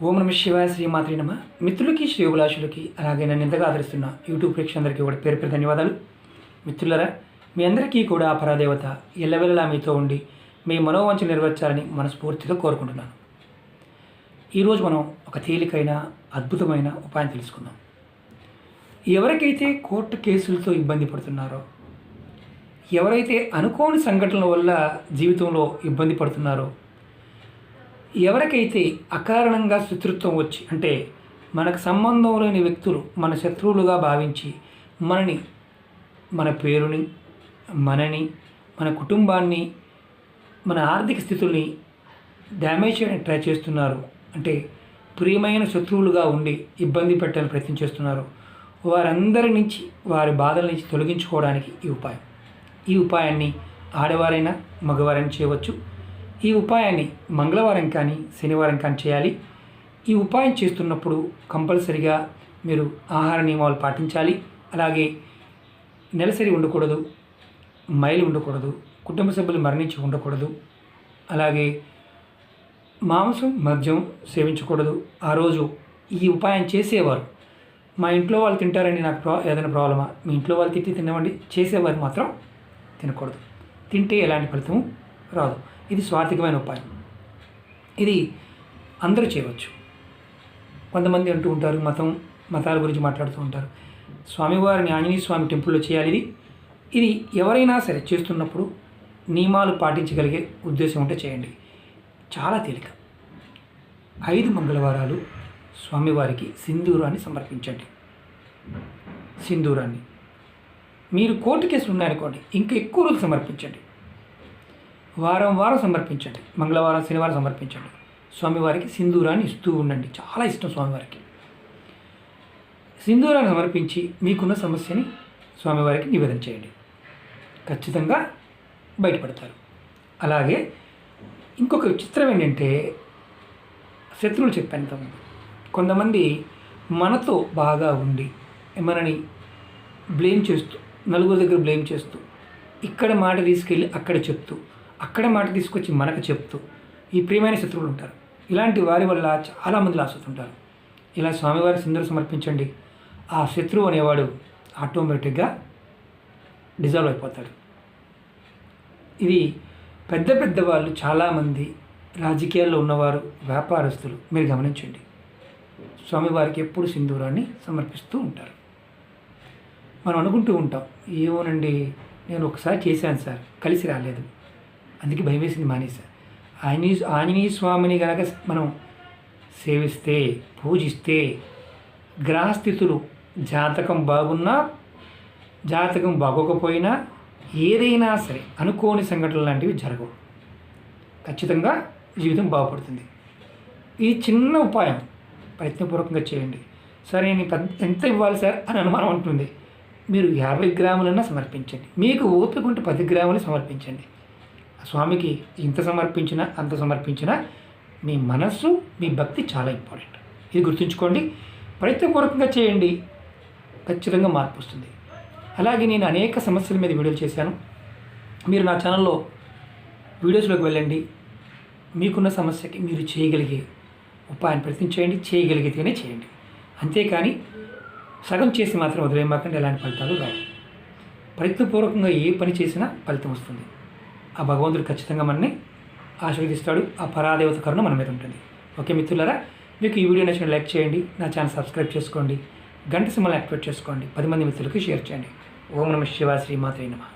ఓం నమ శివాయ శ్రీమాత్రి నమ. మిత్రులకి శ్రేయోభిలాషులకి అలాగే నన్ను ఎంతగా ఆదరిస్తున్న యూట్యూబ్ ప్రేక్షకులందరికీ కూడా పేరు పేరు ధన్యవాదాలు. మిత్రులరా, మీ అందరికీ కూడా ఆ పరాదేవత ఎల్లవెల్లలా మీతో ఉండి మీ మనోవంచన నెరవేర్చాలని మనస్ఫూర్తిగా కోరుకుంటున్నాను. ఈరోజు మనం ఒక తేలికైన అద్భుతమైన ఉపాయం తెలుసుకుందాం. ఎవరికైతే కోర్టు కేసులతో ఇబ్బంది పడుతున్నారో, ఎవరైతే అనుకోని సంఘటనల వల్ల జీవితంలో ఇబ్బంది పడుతున్నారో, ఎవరికైతే అకారణంగా శత్రుత్వం వచ్చి అంటే మనకు సంబంధం లేని వ్యక్తులు మన శత్రువులుగా భావించి మన పేరుని, మన కుటుంబాన్ని, మన ఆర్థిక స్థితుల్ని డ్యామేజ్ చేయడానికి ట్రై చేస్తున్నారు, అంటే ప్రియమైన శత్రువులుగా ఉండి ఇబ్బంది పెట్టాలని ప్రయత్నం చేస్తున్నారు, వారందరి నుంచి వారి బాధల నుంచి తొలగించుకోవడానికి ఈ ఉపాయాన్ని ఆడవారైనా మగవారైనా చేయవచ్చు. ఈ ఉపాయాన్ని మంగళవారం కానీ శనివారం కానీ చేయాలి. ఈ ఉపాయం చేస్తున్నప్పుడు కంపల్సరిగా మీరు ఆహార నియమాలు పాటించాలి. అలాగే నెలసరి ఉండకూడదు, మైలు ఉండకూడదు, కుటుంబ సభ్యులు మరణించి ఉండకూడదు, అలాగే మాంసం మద్యం సేవించకూడదు. ఆ రోజు ఈ ఉపాయం చేసేవారు, మా ఇంట్లో వాళ్ళు తింటారండి, నాకు ఏదైనా ప్రాబ్లమా, మీ ఇంట్లో వాళ్ళు తినవండి, చేసేవారు మాత్రం తినకూడదు. తింటే ఎలాంటి ఫలితం రాదు. ఇది స్వార్థికమైన ఉపాయం. ఇది అందరూ చేయవచ్చు. కొంతమంది అంటూ ఉంటారు, మతాల గురించి మాట్లాడుతూ ఉంటారు. స్వామివారిని ఆంజనేయ స్వామి టెంపుల్లో చేయాలి. ఇది ఎవరైనా సరే చేస్తున్నప్పుడు నియమాలు పాటించగలిగే ఉద్దేశం ఉంటే చేయండి. చాలా తేలిక. 5 మంగళవారాలు స్వామివారికి సింధూరాన్ని సమర్పించండి. సింధూరాన్ని మీరు కోర్టు కేసులు ఉన్నాయనుకోండి, ఇంకా ఎక్కువ రోజులు సమర్పించండి. వారం సమర్పించండి. మంగళవారం శనివారం సమర్పించండి. స్వామివారికి సింధూరాన్ని ఇస్తూ ఉండండి. చాలా ఇష్టం స్వామివారికి. సింధూరాన్ని సమర్పించి మీకున్న సమస్యని స్వామివారికి నివేదన చేయండి. ఖచ్చితంగా బయటపడతారు. అలాగే ఇంకొక విచిత్రం ఏంటంటే, శత్రువులు చెప్పాను ఇంతకుముందు, కొంతమంది మనతో బాగా ఉండి మనని బ్లేమ్ చేస్తూ, నలుగురు దగ్గర బ్లేమ్ చేస్తూ, ఇక్కడ మాట తీసుకెళ్ళి అక్కడ చెప్తూ, అక్కడ మాట తీసుకొచ్చి మనకు చెప్తూ ఈ ప్రియమైన శత్రువులు ఉంటారు. ఇలాంటి వారి వల్ల చాలామంది లాస్ అవుతుంటారు. ఇలా స్వామివారి సింధూరం సమర్పించండి. ఆ శత్రువు అనేవాడు ఆటోమేటిక్గా డిజాల్వ్ అయిపోతాడు. ఇది పెద్ద వాళ్ళు, చాలామంది రాజకీయాల్లో ఉన్నవారు, వ్యాపారస్తులు మీరు గమనించండి, స్వామివారికి ఎప్పుడు సింధూరాన్ని సమర్పిస్తూ ఉంటారు. మనం అనుకుంటూ ఉంటాం, ఏమోనండి నేను ఒకసారి చేశాను సార్, కలిసి రాలేదు, అందుకే భయం వేసింది, మానేశాను. ఆంజనేయ స్వామిని కనుక మనం సేవిస్తే, పూజిస్తే, గ్రహస్థితులు జాతకం బాగున్నా జాతకం బాగోకపోయినా ఏదైనా సరే అనుకోని సంఘటనలు లాంటివి జరగవు. ఖచ్చితంగా జీవితం బాగుపడుతుంది. ఈ చిన్న ఉపాయం ప్రయత్నపూర్వకంగా చేయండి. సరే నేను ఎంత ఇవ్వాలి సార్ అని అనుమానం ఉంటుంది, మీరు 50 గ్రాములన్నా సమర్పించండి. మీకు ఓపిక ఉంటే 10 గ్రాములు సమర్పించండి. స్వామికి ఇంత సమర్పించినా అంత సమర్పించినా మీ మనస్సు, మీ భక్తి చాలా ఇంపార్టెంట్. ఇది గుర్తుంచుకోండి. ప్రయత్నపూర్వకంగా చేయండి, ఖచ్చితంగా మార్పు వస్తుంది. అలాగే నేను అనేక సమస్యల మీద వీడియోలు చేశాను. మీరు నా ఛానల్లో వీడియోస్లోకి వెళ్ళండి. మీకున్న సమస్యకి మీరు చేయగలిగే ఉపాయాన్ని ప్రయత్నించేయండి. చేయగలిగితేనే చేయండి. అంతేకాని సగం చేసి మాత్రం వదిలేయమాకండి, ఎలాంటి ఫలితాలు రావు. ప్రయత్నపూర్వకంగా ఏ పని చేసినా ఫలితం వస్తుంది. ఆ భగవంతుడు ఖచ్చితంగా మనని ఆశీర్వదిస్తాడు. ఆ పరాదేవత కరుణ మన మీద ఉంటుంది. ఓకే మిత్రులారా, మీకు ఈ వీడియో నచ్చిన లైక్ చేయండి, నా ఛానల్ సబ్స్క్రైబ్ చేసుకోండి, గంట సింబల్ యాక్టివేట్ చేసుకోండి, 10 మంది మిత్రులకి షేర్ చేయండి. ఓం నమ శివాయ శ్రీమాత్రే నమః.